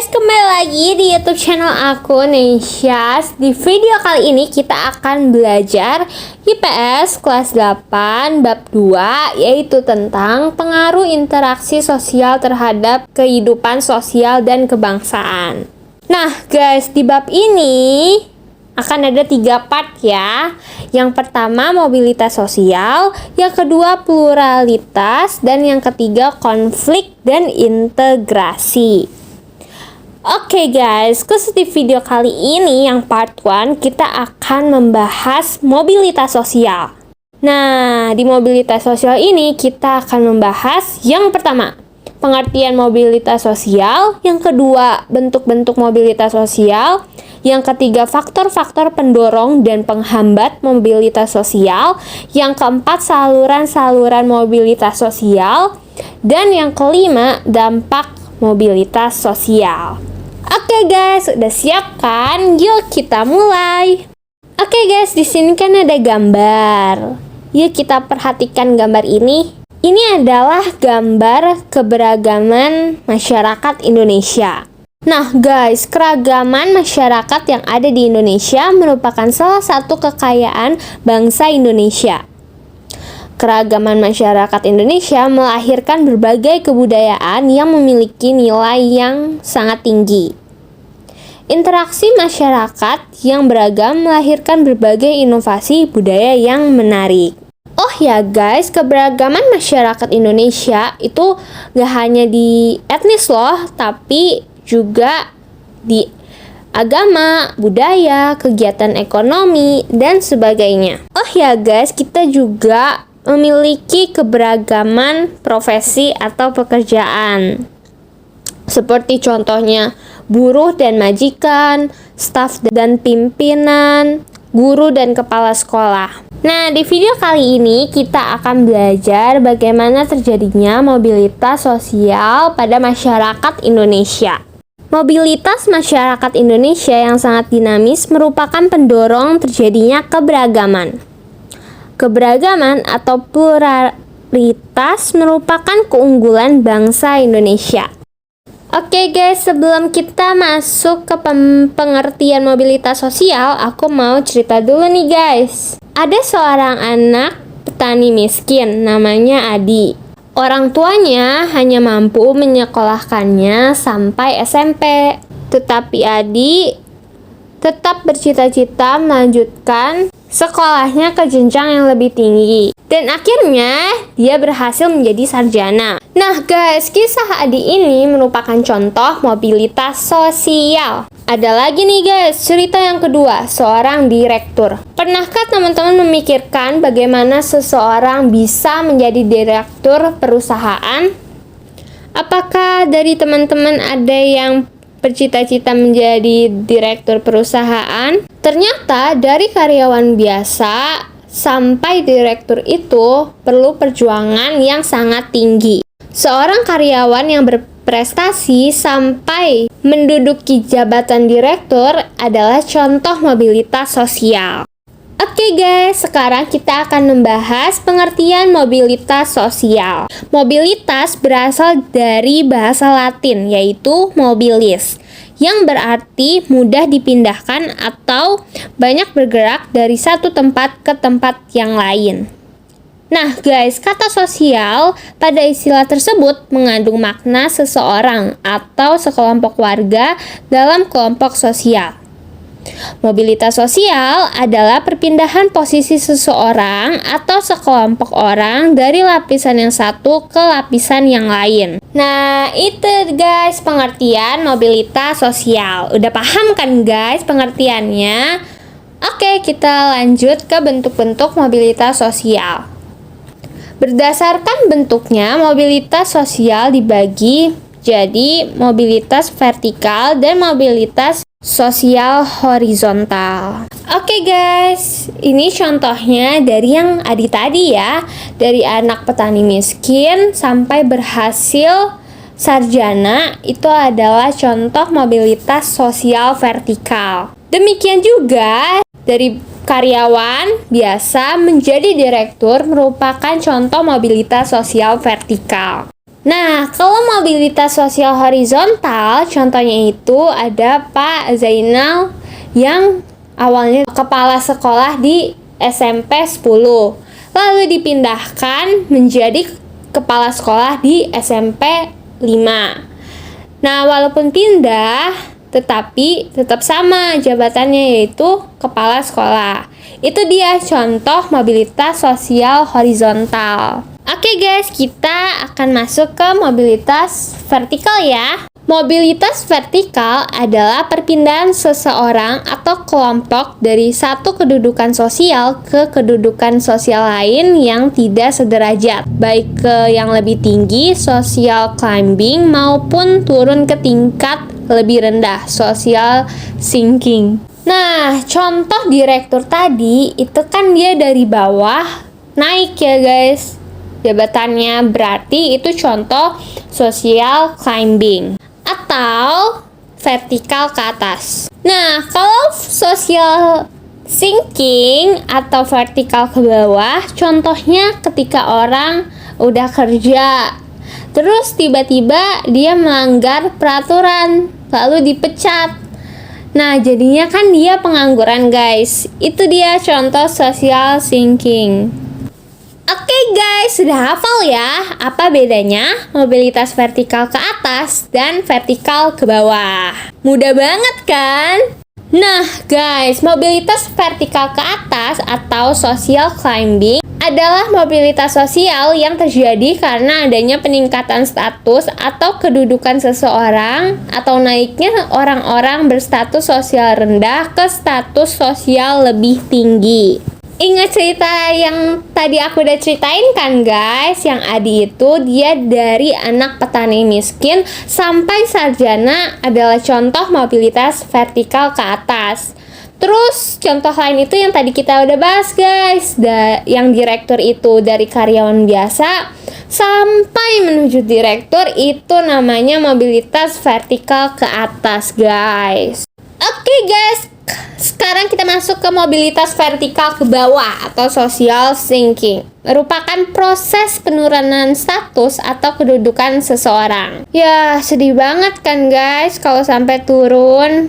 kembali lagi di YouTube channel aku, Nesias. Di video kali ini kita akan belajar IPS kelas 8 bab 2, yaitu tentang pengaruh interaksi sosial terhadap kehidupan sosial dan kebangsaan. Nah guys, di bab ini akan ada 3 part ya. Yang pertama mobilitas sosial, yang kedua pluralitas, dan yang ketiga konflik dan integrasi. Oke guys, khusus di video kali ini yang part 1 kita akan membahas mobilitas sosial. Nah, di mobilitas sosial ini kita akan membahas yang pertama, pengertian mobilitas sosial, yang kedua, bentuk-bentuk mobilitas sosial, yang ketiga, faktor-faktor pendorong dan penghambat mobilitas sosial, yang keempat, saluran-saluran mobilitas sosial, dan yang kelima, dampak mobilitas sosial. Oke guys, udah siap kan? Yuk kita mulai. Oke guys, di sini kan ada gambar. Yuk kita perhatikan gambar ini. Ini adalah gambar keberagaman masyarakat Indonesia. Nah guys, keragaman masyarakat yang ada di Indonesia merupakan salah satu kekayaan bangsa Indonesia. Keragaman masyarakat Indonesia melahirkan berbagai kebudayaan yang memiliki nilai yang sangat tinggi. Interaksi masyarakat yang beragam melahirkan berbagai inovasi budaya yang menarik. Oh ya guys, keberagaman masyarakat Indonesia itu gak hanya di etnis loh, tapi juga di agama, budaya, kegiatan ekonomi, dan sebagainya. Oh ya guys, kita juga memiliki keberagaman profesi atau pekerjaan. Seperti contohnya buruh dan majikan, staf dan pimpinan, guru dan kepala sekolah. Nah, di video kali ini kita akan belajar bagaimana terjadinya mobilitas sosial pada masyarakat Indonesia. Mobilitas masyarakat Indonesia yang sangat dinamis merupakan pendorong terjadinya keberagaman. Keberagaman atau pluralitas merupakan keunggulan bangsa Indonesia. Oke guys, sebelum kita masuk ke pengertian mobilitas sosial, aku mau cerita dulu nih guys. Ada seorang anak petani miskin, namanya Adi. Orang tuanya hanya mampu menyekolahkannya sampai SMP. Tetapi Adi tetap bercita-cita melanjutkan sekolahnya ke jenjang yang lebih tinggi. Dan akhirnya dia berhasil menjadi sarjana. Nah guys, kisah Adi ini merupakan contoh mobilitas sosial. Ada lagi nih guys, cerita yang kedua, seorang direktur. Pernahkah teman-teman memikirkan bagaimana seseorang bisa menjadi direktur perusahaan? Apakah dari teman-teman ada yang bercita-cita menjadi direktur perusahaan? Ternyata dari karyawan biasa sampai direktur itu perlu perjuangan yang sangat tinggi. Seorang karyawan yang berprestasi sampai menduduki jabatan direktur adalah contoh mobilitas sosial. Oke guys, sekarang kita akan membahas pengertian mobilitas sosial. Mobilitas berasal dari bahasa Latin, yaitu mobilis, yang berarti mudah dipindahkan atau banyak bergerak dari satu tempat ke tempat yang lain. Nah guys, kata sosial pada istilah tersebut mengandung makna seseorang atau sekelompok warga dalam kelompok sosial. Mobilitas sosial adalah perpindahan posisi seseorang atau sekelompok orang dari lapisan yang satu ke lapisan yang lain. Nah, itu guys pengertian mobilitas sosial. Udah paham kan guys pengertiannya? Oke, kita lanjut ke bentuk-bentuk mobilitas sosial. Berdasarkan bentuknya, mobilitas sosial dibagi jadi mobilitas vertikal dan mobilitas sosial horizontal. Oke guys, ini contohnya dari yang Adi tadi ya. Dari anak petani miskin sampai berhasil sarjana, itu adalah contoh mobilitas sosial vertikal. Demikian juga dari karyawan biasa menjadi direktur merupakan contoh mobilitas sosial vertikal. Nah, kalau mobilitas sosial horizontal, contohnya itu ada Pak Zainal yang awalnya kepala sekolah di SMP 10, lalu dipindahkan menjadi kepala sekolah di SMP 5. Nah, walaupun pindah, tetapi tetap sama jabatannya, yaitu kepala sekolah. Itu dia contoh mobilitas sosial horizontal. Oke guys, kita akan masuk ke mobilitas vertikal ya. Mobilitas vertikal adalah perpindahan seseorang atau kelompok dari satu kedudukan sosial ke kedudukan sosial lain yang tidak sederajat, baik ke yang lebih tinggi, social climbing, maupun turun ke tingkat lebih rendah, social sinking. Nah, contoh direktur tadi itu kan dia dari bawah naik ya guys jabatannya, berarti itu contoh social climbing atau vertikal ke atas. Nah, kalau social sinking atau vertikal ke bawah, contohnya ketika orang udah kerja, terus tiba-tiba dia melanggar peraturan, lalu dipecat. Nah, jadinya kan dia pengangguran guys. Itu dia contoh social sinking. Oke guys, sudah hafal ya apa bedanya mobilitas vertikal ke atas dan vertikal ke bawah? Mudah banget kan? Nah guys, mobilitas vertikal ke atas atau social climbing adalah mobilitas sosial yang terjadi karena adanya peningkatan status atau kedudukan seseorang atau naiknya orang-orang berstatus sosial rendah ke status sosial lebih tinggi. Ingat cerita yang tadi aku udah ceritain kan guys, yang Adi itu dia dari anak petani miskin sampai sarjana adalah contoh mobilitas vertikal ke atas. Terus contoh lain itu yang tadi kita udah bahas guys, yang direktur itu dari karyawan biasa sampai menuju direktur, itu namanya mobilitas vertikal ke atas guys. Oke guys, sekarang kita masuk ke mobilitas vertikal ke bawah atau social sinking. Merupakan proses penurunan status atau kedudukan seseorang. Ya, sedih banget kan guys kalau sampai turun.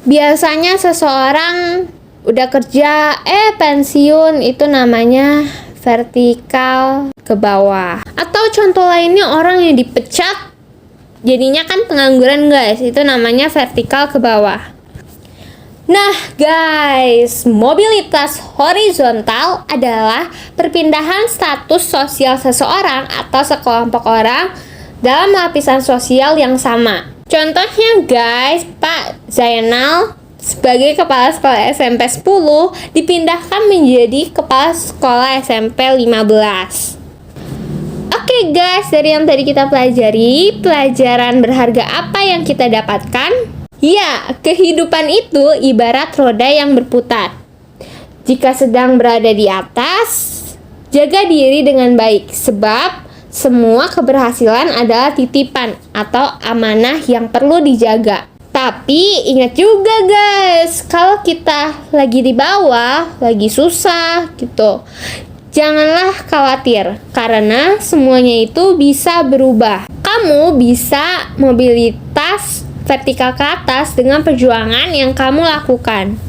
Biasanya seseorang udah kerja, pensiun, itu namanya vertikal ke bawah. Atau contoh lainnya orang yang dipecat, jadinya kan pengangguran guys, itu namanya vertikal ke bawah. Nah guys, mobilitas horizontal adalah perpindahan status sosial seseorang atau sekelompok orang dalam lapisan sosial yang sama. Contohnya guys, Pak Zainal sebagai kepala sekolah SMP 10 dipindahkan menjadi kepala sekolah SMP 15. Oke guys, dari yang tadi kita pelajari, pelajaran berharga apa yang kita dapatkan? Ya, kehidupan itu ibarat roda yang berputar. Jika sedang berada di atas, jaga diri dengan baik, sebab semua keberhasilan adalah titipan atau amanah yang perlu dijaga. Tapi ingat juga guys, kalau kita lagi di bawah, lagi susah gitu, janganlah khawatir, karena semuanya itu bisa berubah. Kamu bisa mobilitas vertikal ke atas dengan perjuangan yang kamu lakukan.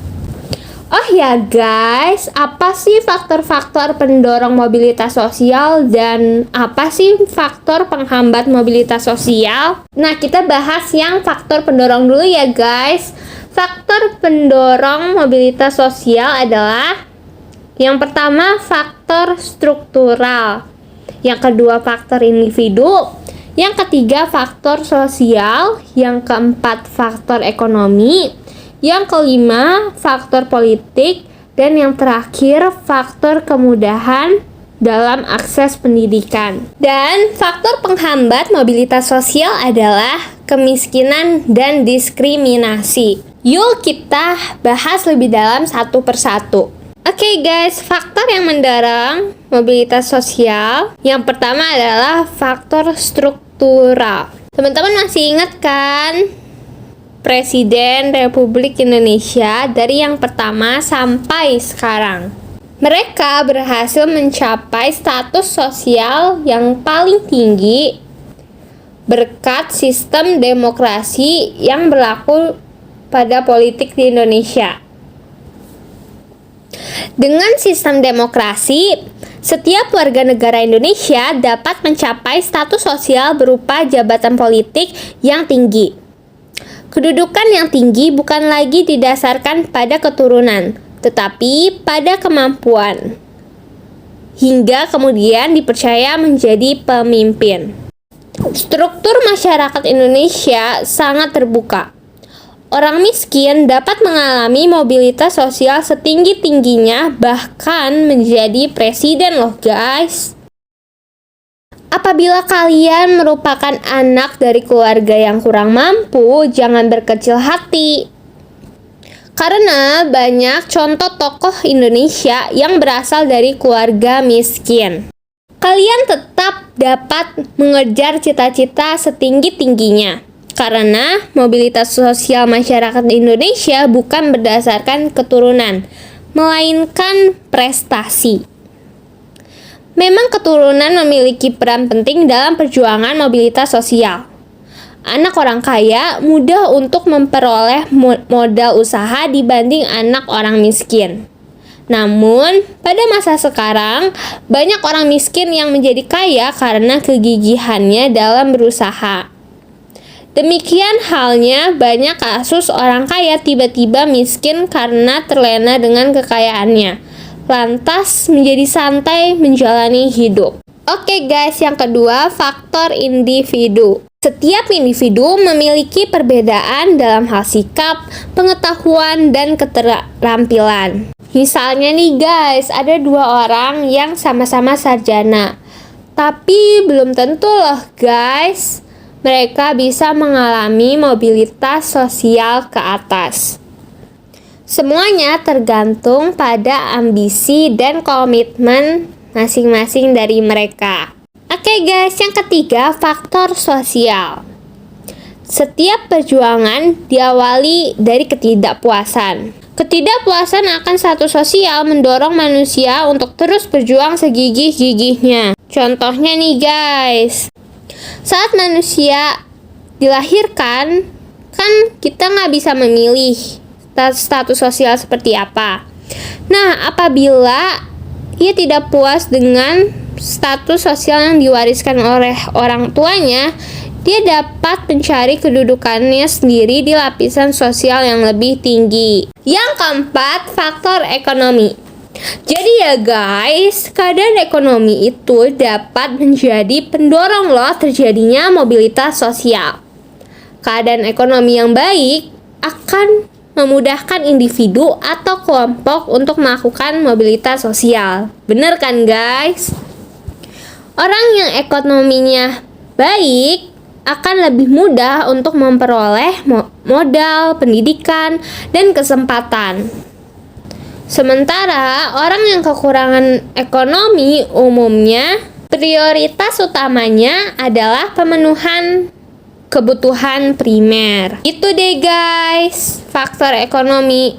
Oh ya guys, apa sih faktor-faktor pendorong mobilitas sosial dan apa sih faktor penghambat mobilitas sosial? Nah, kita bahas yang faktor pendorong dulu ya guys. Faktor pendorong mobilitas sosial adalah yang pertama faktor struktural, yang kedua faktor individu, yang ketiga faktor sosial, yang keempat faktor ekonomi, yang kelima faktor politik, dan yang terakhir faktor kemudahan dalam akses pendidikan. Dan faktor penghambat mobilitas sosial adalah kemiskinan dan diskriminasi. Yuk kita bahas lebih dalam satu persatu. Oke guys, faktor yang mendorong mobilitas sosial yang pertama adalah faktor struktural. Teman-teman masih ingat kan Presiden Republik Indonesia dari yang pertama sampai sekarang? Mereka berhasil mencapai status sosial yang paling tinggi berkat sistem demokrasi yang berlaku pada politik di Indonesia. Dengan sistem demokrasi, setiap warga negara Indonesia dapat mencapai status sosial berupa jabatan politik yang tinggi. Kedudukan yang tinggi bukan lagi didasarkan pada keturunan, tetapi pada kemampuan, hingga kemudian dipercaya menjadi pemimpin. Struktur masyarakat Indonesia sangat terbuka. Orang miskin dapat mengalami mobilitas sosial setinggi-tingginya, bahkan menjadi presiden loh guys. Apabila kalian merupakan anak dari keluarga yang kurang mampu, jangan berkecil hati. Karena banyak contoh tokoh Indonesia yang berasal dari keluarga miskin. Kalian tetap dapat mengejar cita-cita setinggi-tingginya. Karena mobilitas sosial masyarakat Indonesia bukan berdasarkan keturunan, melainkan prestasi. Memang keturunan memiliki peran penting dalam perjuangan mobilitas sosial. Anak orang kaya mudah untuk memperoleh modal usaha dibanding anak orang miskin. Namun, pada masa sekarang, banyak orang miskin yang menjadi kaya karena kegigihannya dalam berusaha. Demikian halnya banyak kasus orang kaya tiba-tiba miskin karena terlena dengan kekayaannya, lantas menjadi santai menjalani hidup. Oke guys, yang kedua, faktor individu. Setiap individu memiliki perbedaan dalam hal sikap, pengetahuan, dan keterampilan. Misalnya nih guys, ada dua orang yang sama-sama sarjana, tapi belum tentu loh guys mereka bisa mengalami mobilitas sosial ke atas. Semuanya tergantung pada ambisi dan komitmen masing-masing dari mereka. Oke guys, yang ketiga, faktor sosial. Setiap perjuangan diawali dari ketidakpuasan. Ketidakpuasan akan status sosial mendorong manusia untuk terus berjuang segigih-gigihnya. Contohnya nih guys, saat manusia dilahirkan, kan kita nggak bisa memilih status sosial seperti apa. Nah, apabila ia tidak puas dengan status sosial yang diwariskan oleh orang tuanya, dia dapat mencari kedudukannya sendiri di lapisan sosial yang lebih tinggi. Yang keempat, faktor ekonomi. Jadi ya guys, keadaan ekonomi itu dapat menjadi pendorong loh terjadinya mobilitas sosial. Keadaan ekonomi yang baik akan memudahkan individu atau kelompok untuk melakukan mobilitas sosial. Bener kan guys? Orang yang ekonominya baik akan lebih mudah untuk memperoleh modal, pendidikan, dan kesempatan. Sementara orang yang kekurangan ekonomi umumnya prioritas utamanya adalah pemenuhan kebutuhan primer. Itu deh guys, faktor ekonomi.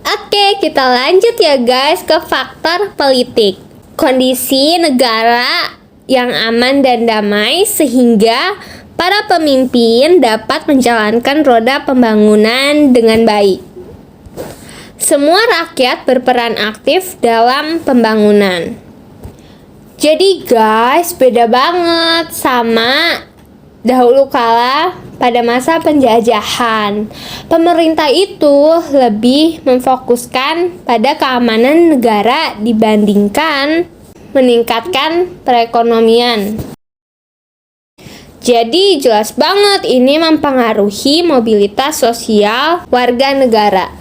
Oke, kita lanjut ya guys ke faktor politik. Kondisi negara yang aman dan damai sehingga para pemimpin dapat menjalankan roda pembangunan dengan baik. Semua rakyat berperan aktif dalam pembangunan. Jadi guys, beda banget sama dahulu kala pada masa penjajahan. Pemerintah itu lebih memfokuskan pada keamanan negara dibandingkan meningkatkan perekonomian. Jadi jelas banget ini mempengaruhi mobilitas sosial warga negara.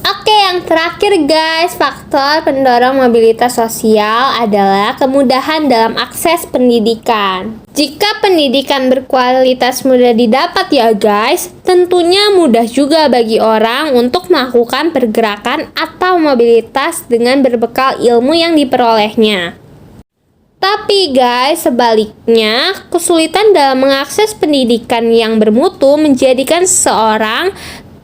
Oke, yang terakhir guys, faktor pendorong mobilitas sosial adalah kemudahan dalam akses pendidikan. Jika pendidikan berkualitas mudah didapat ya guys, tentunya mudah juga bagi orang untuk melakukan pergerakan atau mobilitas dengan berbekal ilmu yang diperolehnya. Tapi guys, sebaliknya, kesulitan dalam mengakses pendidikan yang bermutu menjadikan seseorang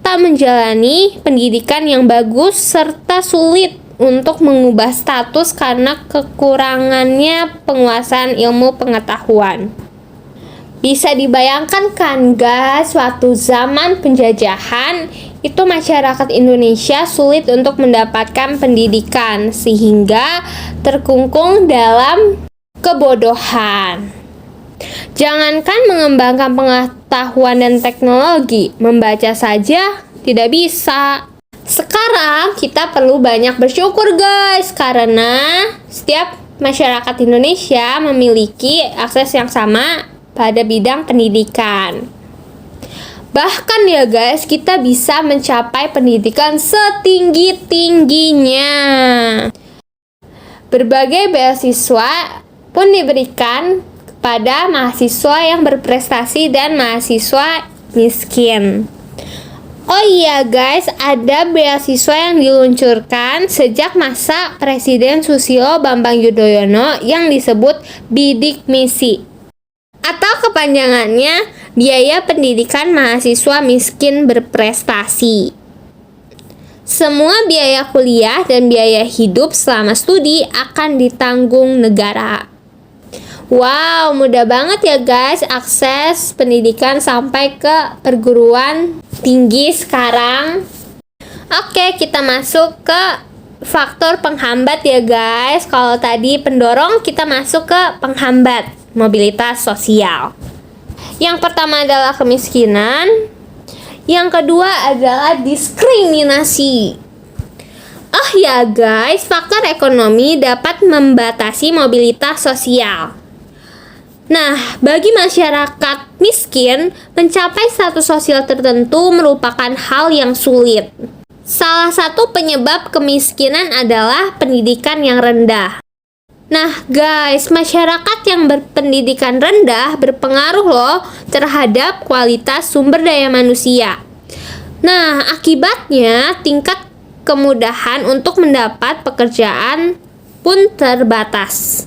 tak menjalani pendidikan yang bagus serta sulit untuk mengubah status karena kekurangannya penguasaan ilmu pengetahuan. Bisa dibayangkan kan guys, waktu zaman penjajahan itu masyarakat Indonesia sulit untuk mendapatkan pendidikan sehingga terkungkung dalam kebodohan. Jangankan mengembangkan pengetahuan dan teknologi, membaca saja tidak bisa. Sekarang kita perlu banyak bersyukur guys, karena setiap masyarakat Indonesia memiliki akses yang sama pada bidang pendidikan. Bahkan ya guys, kita bisa mencapai pendidikan setinggi-tingginya. Berbagai beasiswa pun diberikan kepada mahasiswa yang berprestasi dan mahasiswa miskin. Oh iya guys, ada beasiswa yang diluncurkan sejak masa Presiden Susilo Bambang Yudhoyono yang disebut Bidik Misi, atau kepanjangannya Biaya Pendidikan Mahasiswa Miskin Berprestasi. Semua biaya kuliah dan biaya hidup selama studi akan ditanggung negara. Wow, mudah banget ya guys akses pendidikan sampai ke perguruan tinggi sekarang. Oke, kita masuk ke faktor penghambat ya guys. Kalau tadi pendorong, kita masuk ke penghambat mobilitas sosial. Yang pertama adalah kemiskinan. Yang kedua adalah diskriminasi. Oh ya guys, faktor ekonomi dapat membatasi mobilitas sosial. Nah, bagi masyarakat miskin, mencapai status sosial tertentu merupakan hal yang sulit. Salah satu penyebab kemiskinan adalah pendidikan yang rendah. Nah guys, masyarakat yang berpendidikan rendah berpengaruh loh terhadap kualitas sumber daya manusia. Nah, akibatnya tingkat kemudahan untuk mendapat pekerjaan pun terbatas.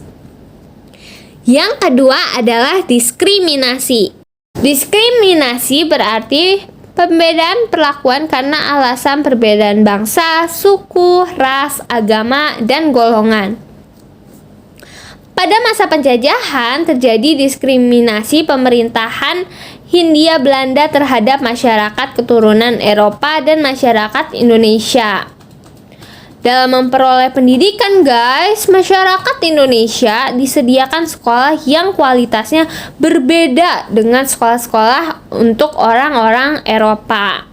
Yang kedua adalah diskriminasi. Diskriminasi berarti pembedaan perlakuan karena alasan perbedaan bangsa, suku, ras, agama, dan golongan. Pada masa penjajahan terjadi diskriminasi pemerintahan Hindia Belanda terhadap masyarakat keturunan Eropa dan masyarakat Indonesia. Dalam memperoleh pendidikan guys, masyarakat Indonesia disediakan sekolah yang kualitasnya berbeda dengan sekolah-sekolah untuk orang-orang Eropa.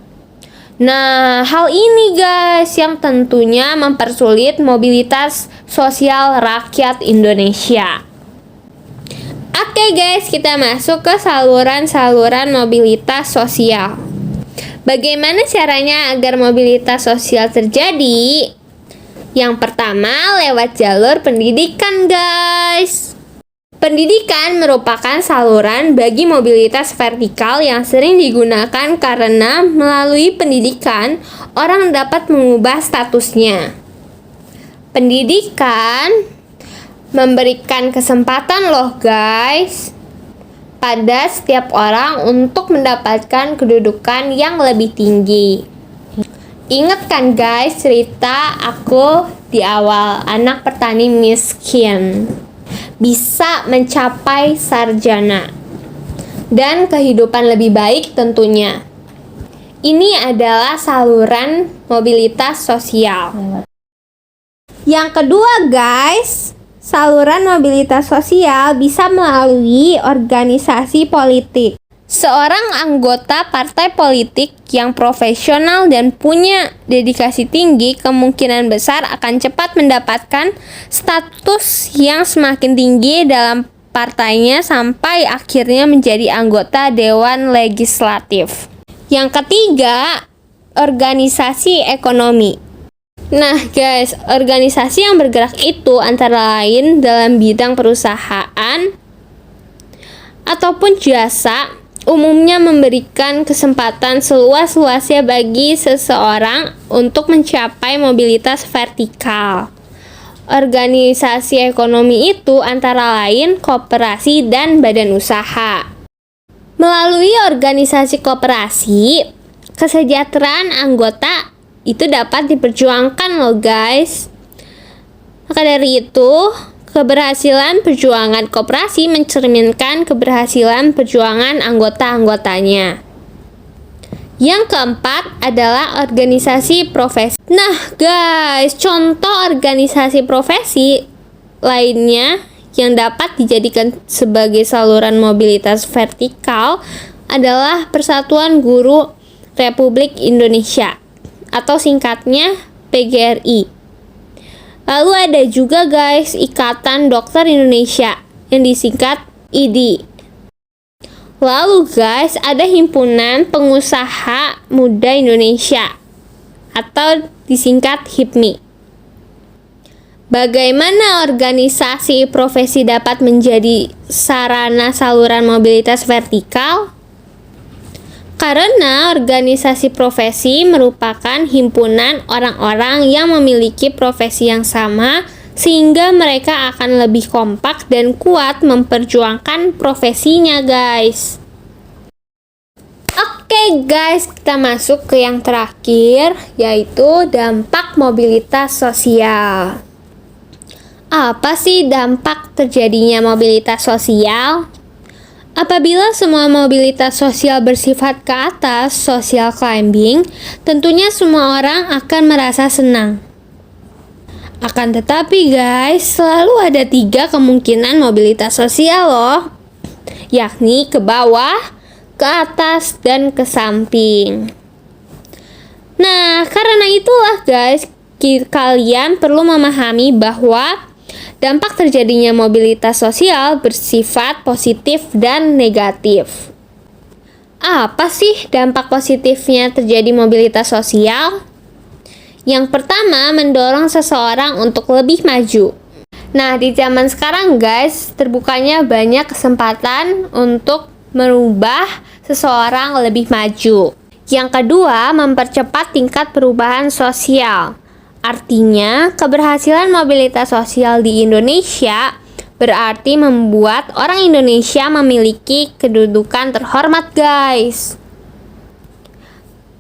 Nah, hal ini guys yang tentunya mempersulit mobilitas sosial rakyat Indonesia. Oke guys, kita masuk ke saluran-saluran mobilitas sosial. Bagaimana caranya agar mobilitas sosial terjadi? Yang pertama, lewat jalur pendidikan guys. Pendidikan merupakan saluran bagi mobilitas vertikal yang sering digunakan karena melalui pendidikan, orang dapat mengubah statusnya. Pendidikan memberikan kesempatan loh guys pada setiap orang untuk mendapatkan kedudukan yang lebih tinggi. Ingat kan guys cerita aku di awal, anak petani miskin bisa mencapai sarjana dan kehidupan lebih baik tentunya. Ini adalah saluran mobilitas sosial. Yang kedua guys, saluran mobilitas sosial bisa melalui organisasi politik. Seorang anggota partai politik yang profesional dan punya dedikasi tinggi kemungkinan besar akan cepat mendapatkan status yang semakin tinggi dalam partainya sampai akhirnya menjadi anggota Dewan Legislatif. Yang ketiga, organisasi ekonomi. Nah guys, organisasi yang bergerak itu antara lain dalam bidang perusahaan ataupun jasa, umumnya memberikan kesempatan seluas-luasnya bagi seseorang untuk mencapai mobilitas vertikal. Organisasi ekonomi itu antara lain koperasi dan badan usaha. Melalui organisasi koperasi, kesejahteraan anggota itu dapat diperjuangkan loh guys. Maka dari itu, keberhasilan perjuangan koperasi mencerminkan keberhasilan perjuangan anggota-anggotanya. Yang keempat adalah organisasi profesi. Nah guys, contoh organisasi profesi lainnya yang dapat dijadikan sebagai saluran mobilitas vertikal adalah Persatuan Guru Republik Indonesia atau singkatnya PGRI. Lalu ada juga guys Ikatan Dokter Indonesia yang disingkat IDI. Lalu guys, ada Himpunan Pengusaha Muda Indonesia atau disingkat HIPMI. Bagaimana organisasi profesi dapat menjadi sarana saluran mobilitas vertikal? Karena organisasi profesi merupakan himpunan orang-orang yang memiliki profesi yang sama, sehingga mereka akan lebih kompak dan kuat memperjuangkan profesinya guys. Oke guys, kita masuk ke yang terakhir, yaitu dampak mobilitas sosial. Apa sih dampak terjadinya mobilitas sosial? Apabila semua mobilitas sosial bersifat ke atas, social climbing, tentunya semua orang akan merasa senang. Akan tetapi guys, selalu ada 3 kemungkinan mobilitas sosial loh, yakni ke bawah, ke atas, dan ke samping. Nah, karena itulah guys, kalian perlu memahami bahwa dampak terjadinya mobilitas sosial bersifat positif dan negatif. Apa sih dampak positifnya terjadi mobilitas sosial? Yang pertama, mendorong seseorang untuk lebih maju. Nah, di zaman sekarang guys, terbukanya banyak kesempatan untuk merubah seseorang lebih maju. Yang kedua, mempercepat tingkat perubahan sosial. Artinya, keberhasilan mobilitas sosial di Indonesia berarti membuat orang Indonesia memiliki kedudukan terhormat guys.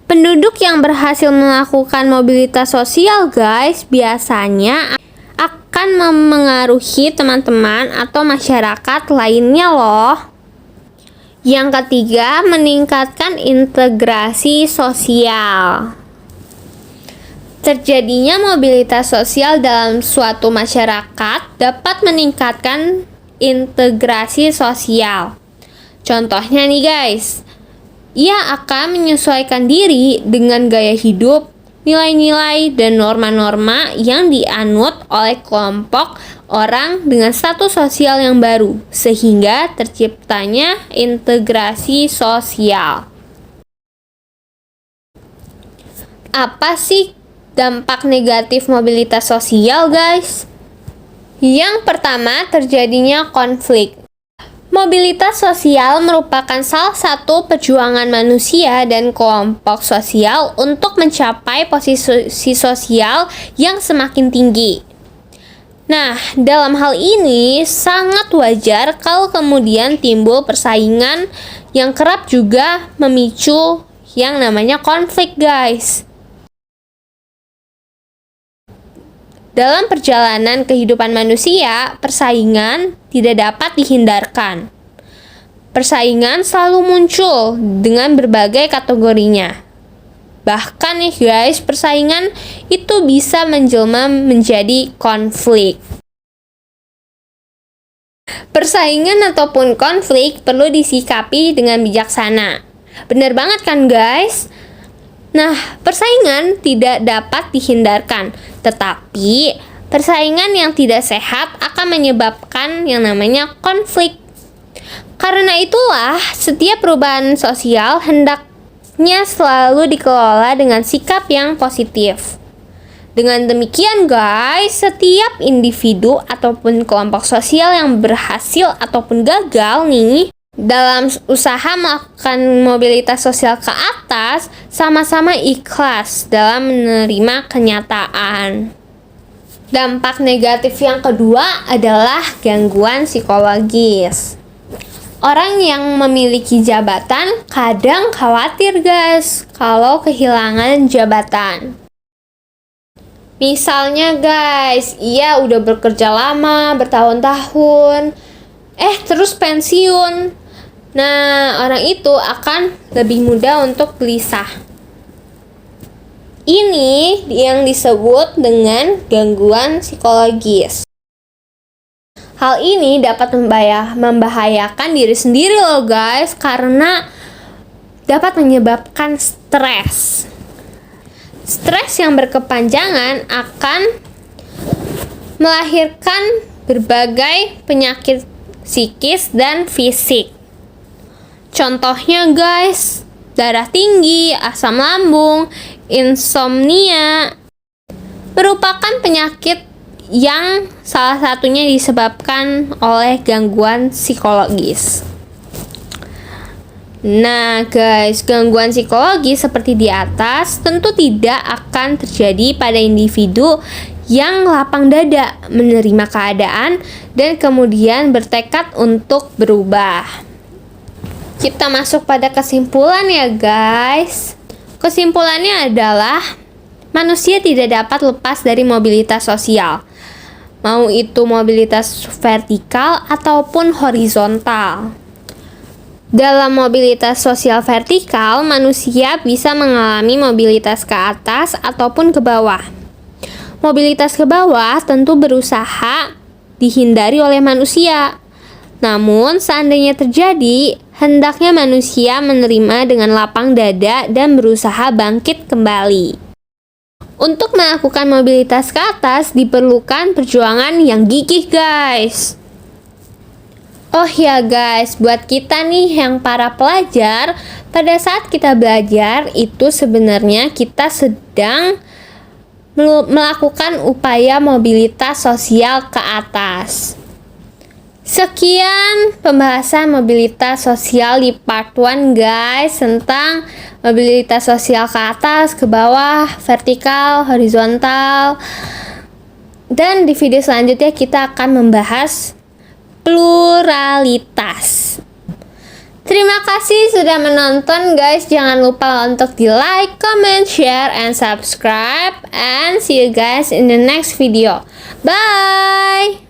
Penduduk yang berhasil melakukan mobilitas sosial guys biasanya akan memengaruhi teman-teman atau masyarakat lainnya loh. Yang ketiga, meningkatkan integrasi sosial. Terjadinya mobilitas sosial dalam suatu masyarakat dapat meningkatkan integrasi sosial. Contohnya nih guys, ia akan menyesuaikan diri dengan gaya hidup, nilai-nilai, dan norma-norma yang dianut oleh kelompok orang dengan status sosial yang baru, sehingga terciptanya integrasi sosial. Apa sih dampak negatif mobilitas sosial, guys? Yang pertama, terjadinya konflik. Mobilitas sosial merupakan salah satu perjuangan manusia dan kelompok sosial untuk mencapai posisi sosial yang semakin tinggi. Nah, dalam hal ini sangat wajar kalau kemudian timbul persaingan yang kerap juga memicu yang namanya konflik, guys. Dalam perjalanan kehidupan manusia, persaingan tidak dapat dihindarkan. Persaingan selalu muncul dengan berbagai kategorinya. Bahkan nih guys, persaingan itu bisa menjelma menjadi konflik. Persaingan ataupun konflik perlu disikapi dengan bijaksana. Benar banget kan guys? Nah, persaingan tidak dapat dihindarkan, tetapi persaingan yang tidak sehat akan menyebabkan yang namanya konflik. Karena itulah, setiap perubahan sosial hendaknya selalu dikelola dengan sikap yang positif. Dengan demikian guys, setiap individu ataupun kelompok sosial yang berhasil ataupun gagal nih dalam usaha melakukan mobilitas sosial ke atas, sama-sama ikhlas dalam menerima kenyataan. Dampak negatif yang kedua adalah gangguan psikologis. Orang yang memiliki jabatan kadang khawatir guys kalau kehilangan jabatan. Misalnya guys, ia udah bekerja lama, bertahun-tahun, terus pensiun. Nah, orang itu akan lebih mudah untuk gelisah. Ini yang disebut dengan gangguan psikologis. Hal ini dapat membahayakan diri sendiri loh guys, karena dapat menyebabkan stres. Stres yang berkepanjangan akan melahirkan berbagai penyakit psikis dan fisik. Contohnya guys, darah tinggi, asam lambung, insomnia merupakan penyakit yang salah satunya disebabkan oleh gangguan psikologis. Nah guys, gangguan psikologi seperti di atas tentu tidak akan terjadi pada individu yang lapang dada menerima keadaan dan kemudian bertekad untuk berubah. Kita masuk pada kesimpulan ya guys. Kesimpulannya adalah manusia tidak dapat lepas dari mobilitas sosial, mau itu mobilitas vertikal ataupun horizontal. Dalam mobilitas sosial vertikal, manusia bisa mengalami mobilitas ke atas ataupun ke bawah. Mobilitas ke bawah tentu berusaha dihindari oleh manusia. Namun, seandainya terjadi, hendaknya manusia menerima dengan lapang dada dan berusaha bangkit kembali. Untuk melakukan mobilitas ke atas diperlukan perjuangan yang gigih, guys. Oh ya guys, buat kita nih yang para pelajar, pada saat kita belajar itu sebenarnya kita sedang melakukan upaya mobilitas sosial ke atas. Sekian pembahasan mobilitas sosial di part 1 guys, tentang mobilitas sosial ke atas, ke bawah, vertikal, horizontal. Dan di video selanjutnya kita akan membahas pluralitas. Terima kasih sudah menonton guys. Jangan lupa untuk di like, comment, share, and subscribe. And see you guys in the next video. Bye!